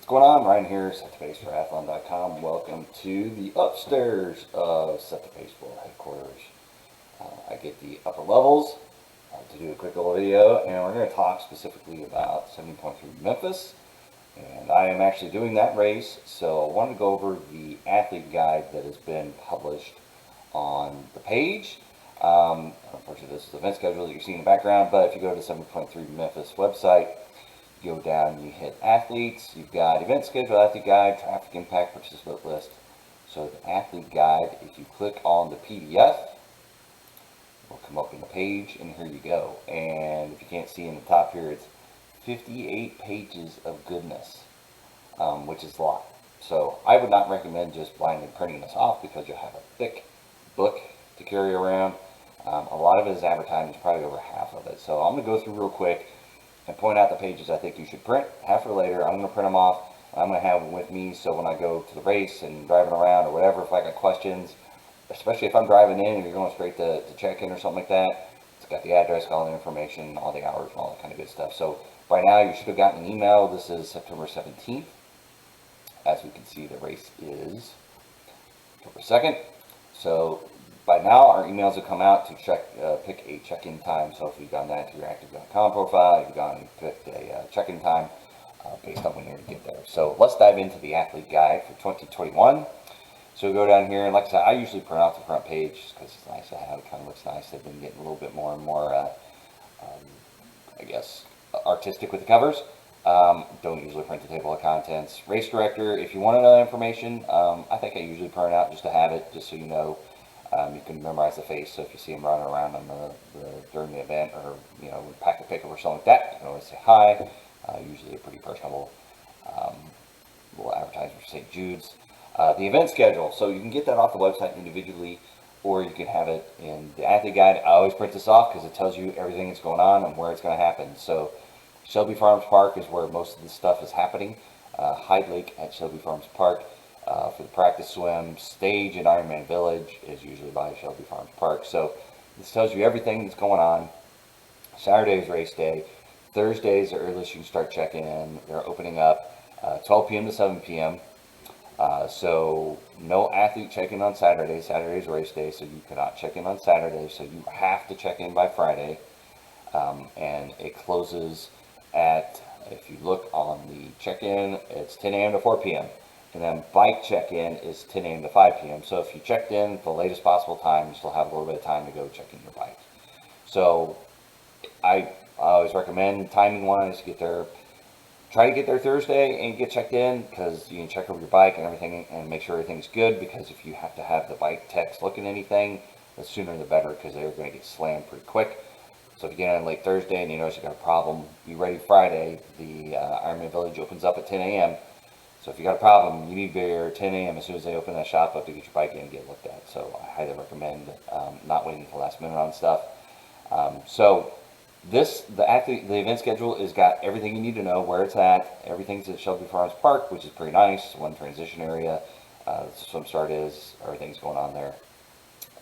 What's going on? Ryan here, set2pace4triathlon.com. Welcome to the upstairs of Set to Pace World headquarters. I get the upper levels to do a quick little video, and we're going to talk specifically about 70.3 Memphis. And I am actually doing that race, so I wanted to go over the athlete guide that has been published on the page. Unfortunately, this is the event schedule that you're seeing in the background, but if you go to 70.3 Memphis website, go down, you hit athletes, you've got event schedule, athlete guide, traffic impact, participant list. So the athlete guide, if you click on the PDF, will come up in the page, and here you go. And if you can't see in the top here, it's 58 pages of goodness, which is a lot. So I would not recommend just blindly printing this off because you'll have a thick book to carry around. A lot of it is advertising, probably over half of it. So I'm going to go through real quick and point out the pages I think you should print. Half or later, I'm going to print them off. I'm going to have them with me, so when I go to the race and driving around or whatever, if I got questions, especially if I'm driving in and you're going straight to check-in or something like that, it's got the address, all the information, all the hours, and all that kind of good stuff. So by now, you should have gotten an email. This is September 17th. As we can see, the race is October 2nd. So by now, our emails have come out to pick a check-in time. So if you've gone that to your active.com profile, you've gone and picked a check-in time based on when you're going to get there. So let's dive into the athlete guide for 2021. So we go down here, and like I said, I usually print out the front page because it's nice to have. It kind of looks nice. They've been getting a little bit more and more, I guess, artistic with the covers. Don't usually print the table of contents. Race director, if you want to know that information, I think I usually print it out just to have it, just so you know. You can memorize the face, so if you see them running around on during the event, or pack a pickup or something like that, you can always say hi. Usually a pretty personable little advertisement for St. Jude's. The event schedule, so you can get that off the website individually, or you can have it in the athlete guide. I always print this off because it tells you everything that's going on and where it's going to happen. So Shelby Farms Park is where most of this stuff is happening. Hyde Lake at Shelby Farms Park. For the practice swim, stage in Ironman Village is usually by Shelby Farms Park. So this tells you everything that's going on. Saturday is race day. Thursday is the earliest you can start checking in. They're opening up 12 p.m. to 7 p.m. So no athlete check-in on Saturday. Saturday is race day, so you cannot check in on Saturday. So you have to check in by Friday. And it closes at, if you look on the check-in, it's 10 a.m. to 4 p.m. And then bike check-in is 10 a.m. to 5 p.m. So if you checked in the latest possible time, you still have a little bit of time to go check in your bike. So I always recommend, timing-wise, try to get there Thursday and get checked in, because you can check over your bike and everything and make sure everything's good, because if you have to have the bike techs look at anything, the sooner the better, because they're going to get slammed pretty quick. So if you get in late Thursday and you notice you got a problem, be ready Friday. The Ironman Village opens up at 10 a.m. So if you got a problem, you need to be there at 10 a.m. as soon as they open that shop up to get your bike in and get looked at. So I highly recommend not waiting until last minute on stuff. The event schedule has got everything you need to know, where it's at. Everything's at Shelby Farms Park, which is pretty nice. One transition area, the swim start is, everything's going on there.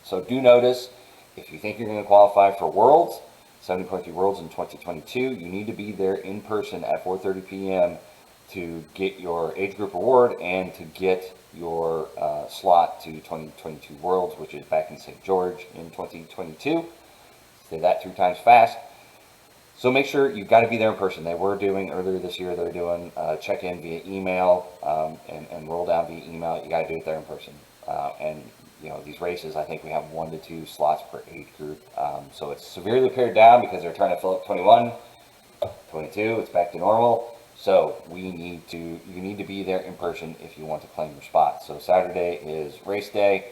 So do notice, if you think you're going to qualify for Worlds, 70.3 Worlds in 2022, you need to be there in person at 4:30 p.m. to get your age group award and to get your slot to 2022 Worlds, which is back in St. George in 2022. Say that 3 times fast. So make sure you've got to be there in person. They were doing, earlier this year, they're doing check-in via email and roll down via email. You got to do it there in person. And these races, I think we have 1 to 2 slots per age group. So it's severely pared down because they're trying to fill up 21, 22, it's back to normal. So you need to be there in person if you want to claim your spot. So Saturday is race day.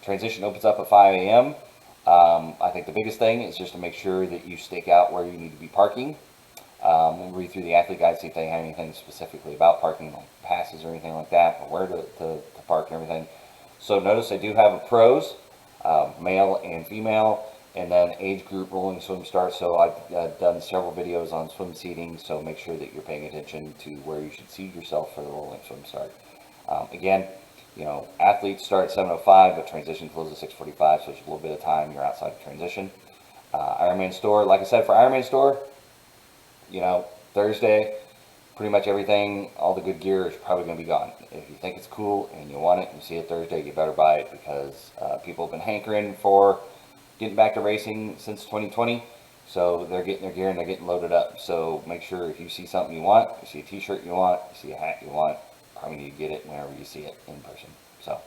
Transition opens up at 5 a.m. I think the biggest thing is just to make sure that you stake out where you need to be parking. Read through the athlete guide, see if they have anything specifically about parking, like passes or anything like that, or where to park and everything. So notice I do have a pros, male and female, and then age group rolling swim start. So I've done several videos on swim seating, so make sure that you're paying attention to where you should seat yourself for the rolling swim start. Again, athletes start at 7:05, but transition closes at 6:45, so it's a little bit of time. You're outside of transition. Ironman store, like I said, for Ironman store, Thursday, pretty much everything, all the good gear is probably going to be gone. If you think it's cool and you want it and you see it Thursday, you better buy it, because people have been hankering for getting back to racing since 2020. So they're getting their gear and they're getting loaded up. So make sure if you see something you want, you see a t-shirt you want, you see a hat you want, probably need to get it whenever you see it in person. So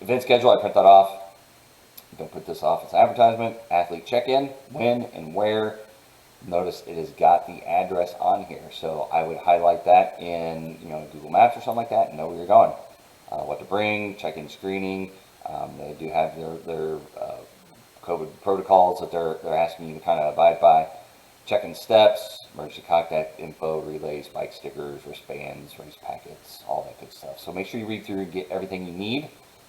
event schedule, I print that off. Don't put this off as advertisement. Athlete check-in, when and where. Notice it has got the address on here, so I would highlight that in Google Maps or something like that and know where you're going. What to bring, check-in screening. They do have their COVID protocols that they're asking you to kind of abide by. Check-in steps, emergency contact info, relays, bike stickers, wristbands, race packets, all that good stuff. So make sure you read through and get everything you need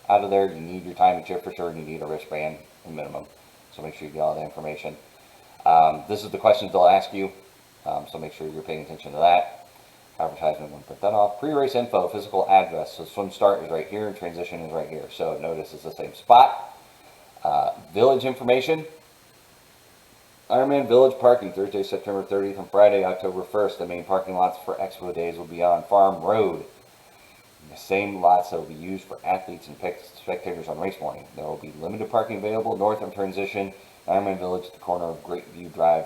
out of there. You need your timing chip for sure, and you need a wristband minimum. So make sure you get all the information. This is the questions they'll ask you, so make sure you're paying attention to that. Advertisement, we'll put that off. Pre-race info, physical address. So swim start is right here, and transition is right here. So notice it's the same spot. Village information. Ironman Village parking, Thursday, September 30th and Friday, October 1st. The main parking lots for Expo days will be on Farm Road. The same lots that will be used for athletes and spectators on race morning. There will be limited parking available north of transition, Ironman Village at the corner of Great View Drive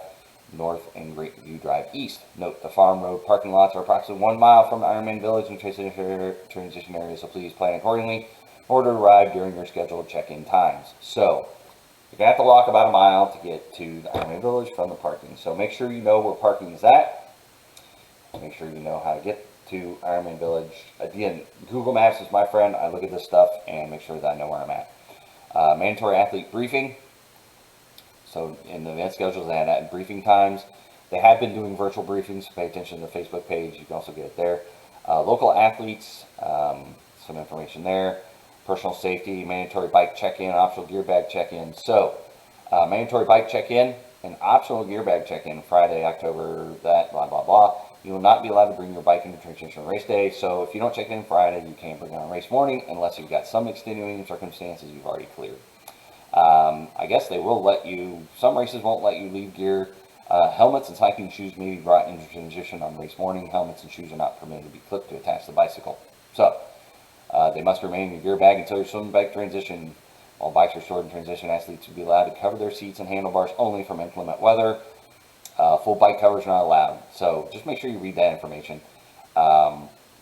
North and Great View Drive East. Note, the Farm Road parking lots are approximately 1 mile from Ironman Village and transition area, so please plan accordingly in order to arrive during your scheduled check-in times. So, you're going to have to walk about a mile to get to the Ironman Village from the parking. So make sure you know where parking is at. Make sure you know how to get to Ironman Village. Again, Google Maps is my friend. I look at this stuff and make sure that I know where I'm at. Mandatory athlete briefing. So in the event schedules, they had briefing times. They have been doing virtual briefings, so pay attention to the Facebook page. You can also get it there. Local athletes, some information there. Personal safety, mandatory bike check-in, optional gear bag check-in. So, mandatory bike check-in and optional gear bag check-in Friday, October, that, blah, blah, blah. You will not be allowed to bring your bike into transition race day. So if you don't check in Friday, you can't bring it on race morning unless you've got some extenuating circumstances you've already cleared. I guess they will let you, some races won't let you leave gear. Helmets and cycling shoes may be brought into transition on race morning. Helmets and shoes are not permitted to be clipped to attach the bicycle. So, they must remain in your gear bag until your swim bike transition. While bikes are stored in transition, athletes will be allowed to cover their seats and handlebars only from inclement weather. Full bike covers are not allowed. So just make sure you read that information.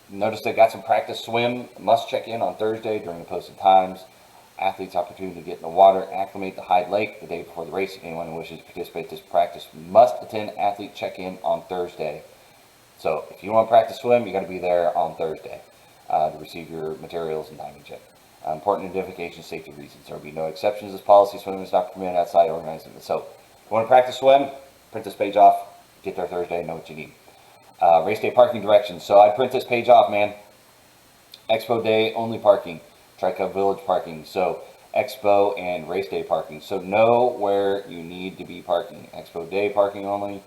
Notice they got some practice swim. Must check in on Thursday during the posted times. Athletes' opportunity to get in the water, acclimate to Hyde Lake the day before the race. Anyone who wishes to participate in this practice must attend athlete check-in on Thursday. So if you want to practice swim, you got to be there on Thursday to receive your materials and timing check. Important identification, safety reasons. There will be no exceptions to this policy. Swimming is not permitted outside organized events. So if you want to practice swim, print this page off. Get there Thursday, know what you need. Race day parking directions. So I print this page off, man. Expo day only parking. Triathlon Village parking. So Expo and race day parking. So know where you need to be parking. Expo day parking only.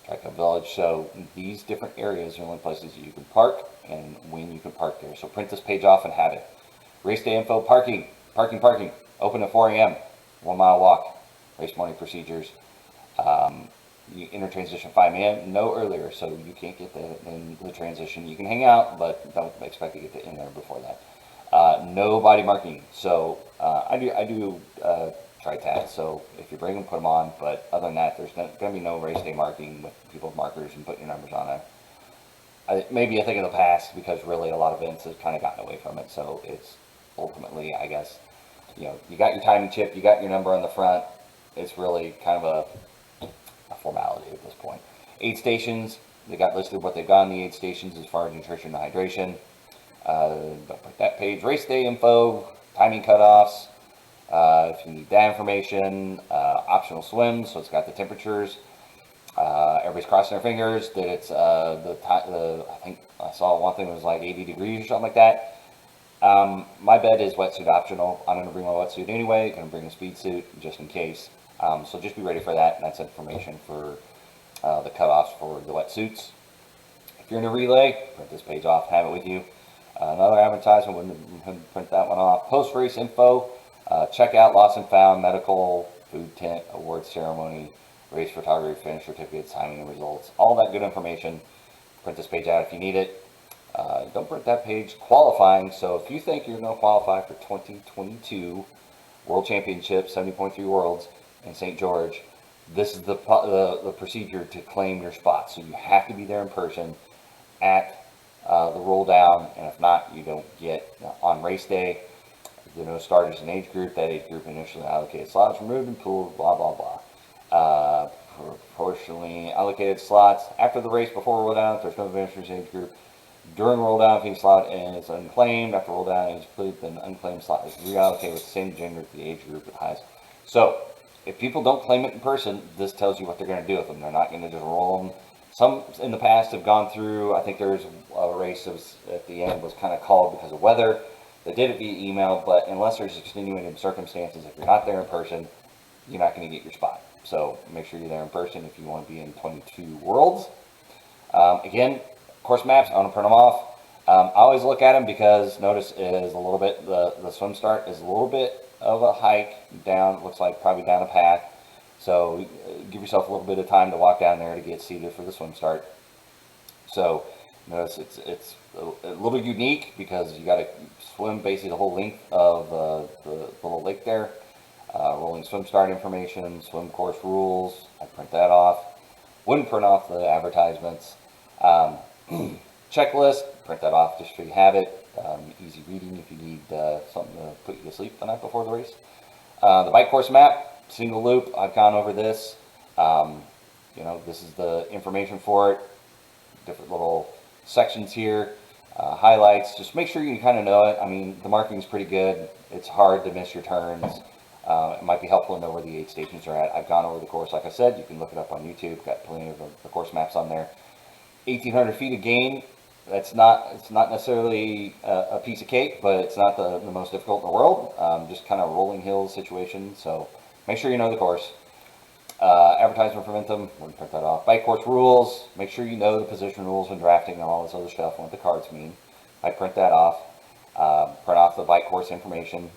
Triathlon Village. So these different areas are the only places you can park and when you can park there. So print this page off and have it. Race day info, parking. Open at 4 a.m. 1 mile walk. Race morning procedures. You enter transition 5 a.m. no earlier, so you can't get in the transition. You can hang out, but don't expect to get in there before that. No body marking. So I do tri-tat, so if you bring them, put them on. But other than that, there's going to be no race day marking with people's markers and putting your numbers on it. Maybe a thing in the past, because really a lot of events have kind of gotten away from it. So it's ultimately, I guess, you got your timing chip, you got your number on the front. It's really kind of a formality at this point. Aid stations, they got listed what they've got on the aid stations as far as nutrition and hydration. Don't put that page. Race day info, timing cutoffs. If you need that information, optional swims, so it's got the temperatures. Everybody's crossing their fingers that it's I think I saw one thing was like 80 degrees or something like that. My bet is wetsuit optional. I'm going to bring my wetsuit anyway. Going to bring a speed suit just in case. So just be ready for that. And that's information for the cutoffs for the wetsuits. If you're in a relay, print this page off. Have it with you. Another advertisement. Wouldn't print that one off. Post race info. Checkout, lost and found, medical, food tent, awards ceremony, race photography, finish certificates, timing and results. All that good information. print this page out if you need it. Don't print that page. Qualifying. So if you think you're going to qualify for 2022 World Championship 70.3 Worlds in St. George, this is the procedure to claim your spot. So you have to be there in person at the roll down, and if not, you don't get on race day. There are no starters in age group. That age group initially allocated slots removed and pooled. Blah blah blah. Proportionally allocated slots after the race before roll down. If there's no finishers age group during roll down, if any slot is unclaimed after roll down is completed, then unclaimed slot is reallocated with the same gender to the age group with highest. So if people don't claim it in person, this tells you what they're going to do with them. They're not going to just roll them. Some in the past have gone through. I think there's a race that was at the end was kind of called because of weather. They did it via email, but unless there's extenuating circumstances, if you're not there in person, you're not going to get your spot. So make sure you're there in person if you want to be in 22 Worlds. Again, course maps, I want to print them off. I always look at them because notice is a little bit, the swim start is a little bit of a hike down, looks like probably down a path. So give yourself a little bit of time to walk down there to get seated for the swim start. So notice it's a little unique because you got to swim basically the whole length of the little lake there. Rolling swim start information, swim course rules, I print that off. Wouldn't print off the advertisements. Checklist, print that off just so you have it. Easy reading if you need something to put you to sleep the night before the race. The bike course map, single loop, I've gone over this. This is the information for it. Different little sections here, highlights. Just make sure you kind of know it. I mean, the marking's pretty good. It's hard to miss your turns. It might be helpful to know where the aid stations are at. I've gone over the course, like I said. You can look it up on YouTube. Got plenty of the course maps on there. 1,800 feet of gain. It's not necessarily a piece of cake, but it's not the most difficult in the world. Just kind of rolling hills situation. So make sure you know the course. Advertisement for Momentum, we'll print that off. Bike course rules, make sure you know the position rules when drafting and all this other stuff and what the cards mean. I print that off. Print off the bike course information.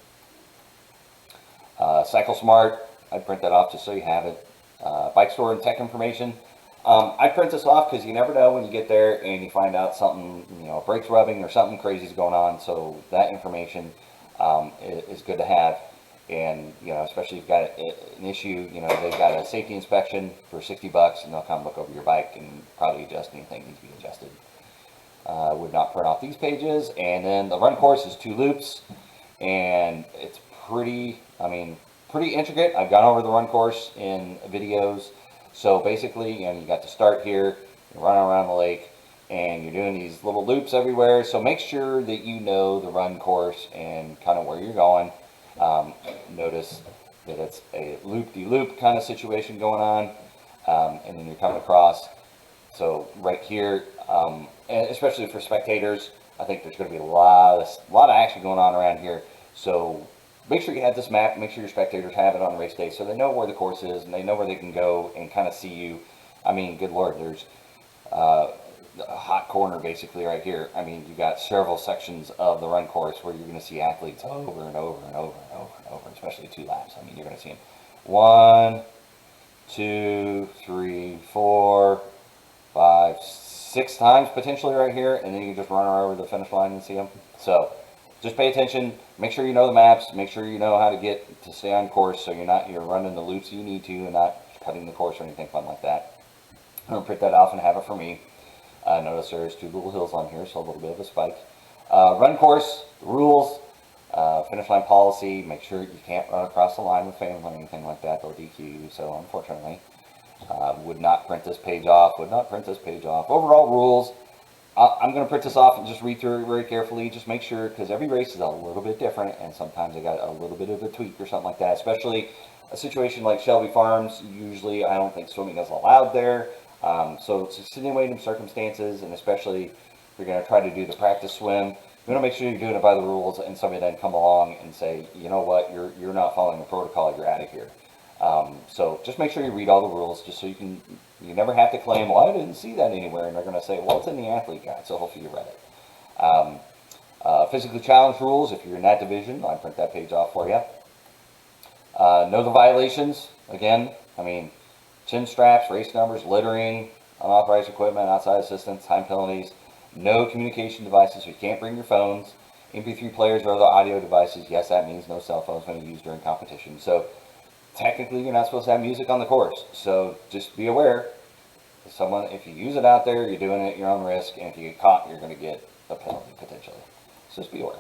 Cycle Smart, I print that off just so you have it. Bike store and tech information. I print this off because you never know when you get there and you find out something, brakes rubbing or something crazy is going on. So that information is good to have. And, especially if you've got an issue, they've got a safety inspection for $60 and they'll come look over your bike and probably adjust anything that needs to be adjusted. Would not print off these pages. And then the run course is 2 loops and it's pretty intricate. I've gone over the run course in videos. So basically, you got to start here, you're running around the lake and you're doing these little loops everywhere. So make sure that you know the run course and kind of where you're going. Notice that it's a loop-de-loop kind of situation going on, and then you're coming across. So right here, and especially for spectators, I think there's going to be a lot of action going on around here. So make sure you have this map. Make sure your spectators have it on race day, so they know where the course is and they know where they can go and kind of see you. I mean, good Lord, there's a hot corner basically right here. I mean, you got several sections of the run course where you're going to see athletes over and over and over and over and over, especially 2 laps. I mean, you're going to see them 1, 2, 3, 4, 5, 6 times potentially right here, and then you just run over the finish line and see them. So just pay attention. Make sure you know the maps. Make sure you know how to stay on course so you're running the loops you need to and not cutting the course or anything fun like that. I'm going to print that off and have it for me. Notice there's 2 little hills on here, so a little bit of a spike. Run course, rules, finish line policy. Make sure you can't run across the line with family or anything like that. They'll DQ you, so unfortunately. Would not print this page off. Overall rules. I'm going to print this off and just read through it very carefully. Just make sure, because every race is a little bit different, and sometimes they got a little bit of a tweak or something like that. Especially a situation like Shelby Farms. Usually, I don't think swimming is allowed there. So it's extenuating circumstances, and especially if you're going to try to do the practice swim, you want to make sure you're doing it by the rules, and somebody doesn't come along and say, you know what, you're not following the protocol, you're out of here. So just make sure you read all the rules, just so you never have to claim, well, I didn't see that anywhere, and they're going to say, well, it's in the athlete guide, so hopefully you read it. Physically challenged rules, if you're in that division, I'll print that page off for you. Know the violations, again, chin straps, race numbers, littering, unauthorized equipment, outside assistance, time penalties, no communication devices, so you can't bring your phones, MP3 players or other audio devices. Yes, that means no cell phones when you use during competition. So technically, you're not supposed to have music on the course. So just be aware. If you use it out there, you're doing it at your own risk, and if you get caught, you're going to get a penalty potentially. So just be aware.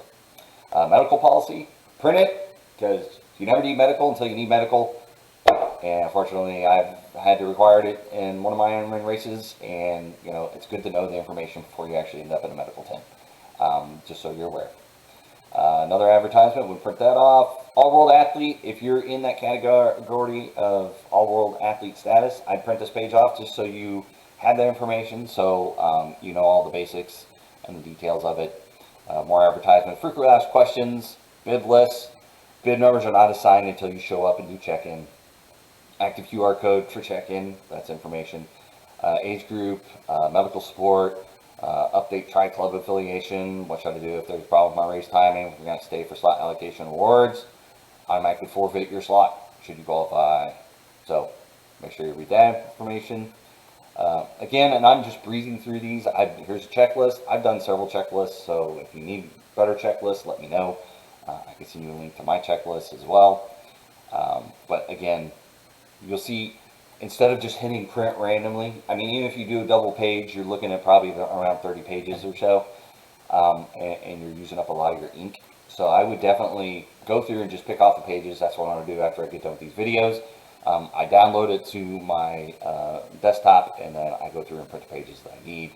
Medical policy, print it, because you never need medical until you need medical. And unfortunately, I've had to require it in one of my Ironman races, and it's good to know the information before you actually end up in a medical tent, just so you're aware. Another advertisement, we'll print that off. All-World Athlete, if you're in that category of All-World Athlete status, I'd print this page off just so you have that information, so you know all the basics and the details of it. More advertisement, frequently asked questions, bid lists. Bid numbers are not assigned until you show up and do check-in. Active QR code for check-in, that's information. Age group, medical support, update tri-club affiliation, what should I do if there's a problem with my race timing, we're going to stay for slot allocation awards, automatically forfeit your slot should you qualify. So make sure you read that information. Again, and I'm just breezing through these. Here's a checklist. I've done several checklists, so if you need better checklists, let me know. I can send you a link to my checklist as well. But again, you'll see, instead of just hitting print randomly, I mean, even if you do a double page, you're looking at probably around 30 pages or so, and you're using up a lot of your ink. So I would definitely go through and just pick off the pages. That's what I'm going to do after I get done with these videos. I download it to my desktop, and then I go through and print the pages that I need,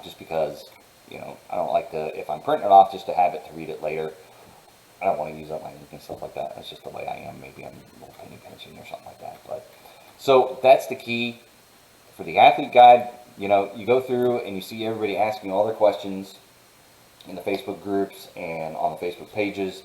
just because, I don't like to, if I'm printing it off just to have it to read it later, I don't want to use up my ink and stuff like that. That's just the way I am. Maybe I'm a little penny pinching or something like that. But so that's the key for the athlete guide. You go through and you see everybody asking all their questions in the Facebook groups and on the Facebook pages.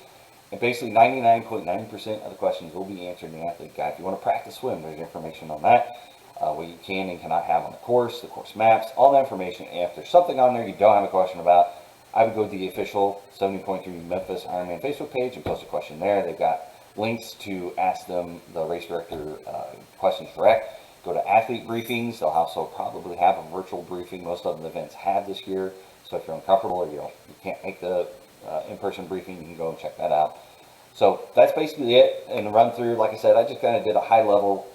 And basically 99.9% of the questions will be answered in the athlete guide. If you want to practice swim, there's information on that. What you can and cannot have on the course maps, all that information. And if there's something on there you don't have a question about, I would go to the official 70.3 Memphis Ironman Facebook page and post a question there. They've got links to ask them the race director questions direct. Go to athlete briefings. They'll also probably have a virtual briefing. Most of the events have this year. So if you're uncomfortable or you can't make the in-person briefing, you can go and check that out. So that's basically it. And the run through, like I said, I just kind of did a high level,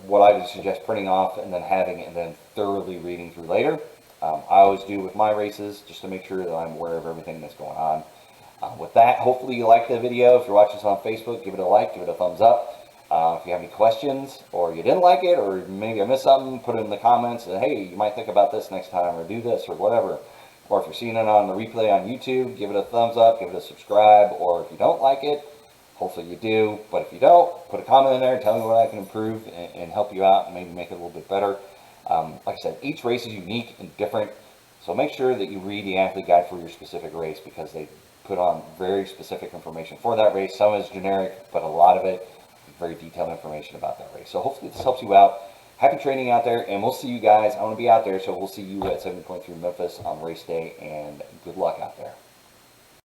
what I would suggest printing off and then having it and then thoroughly reading through later. I always do with my races, just to make sure that I'm aware of everything that's going on. With that, hopefully you liked the video. If you're watching this on Facebook, give it a like, give it a thumbs up. If you have any questions, or you didn't like it, or maybe I missed something, put it in the comments, and hey, you might think about this next time, or do this, or whatever. Or if you're seeing it on the replay on YouTube, give it a thumbs up, give it a subscribe, or if you don't like it, hopefully you do, but if you don't, put a comment in there and tell me what I can improve and help you out and maybe make it a little bit better. Like I said, each race is unique and different, so make sure that you read the athlete guide for your specific race, because they put on very specific information for that race. Some is generic, but a lot of it is very detailed information about that race. So hopefully this helps you out. Happy training out there, and we'll see you guys. I want to be out there, so we'll see you at 70.3 Memphis on race day, and good luck out there.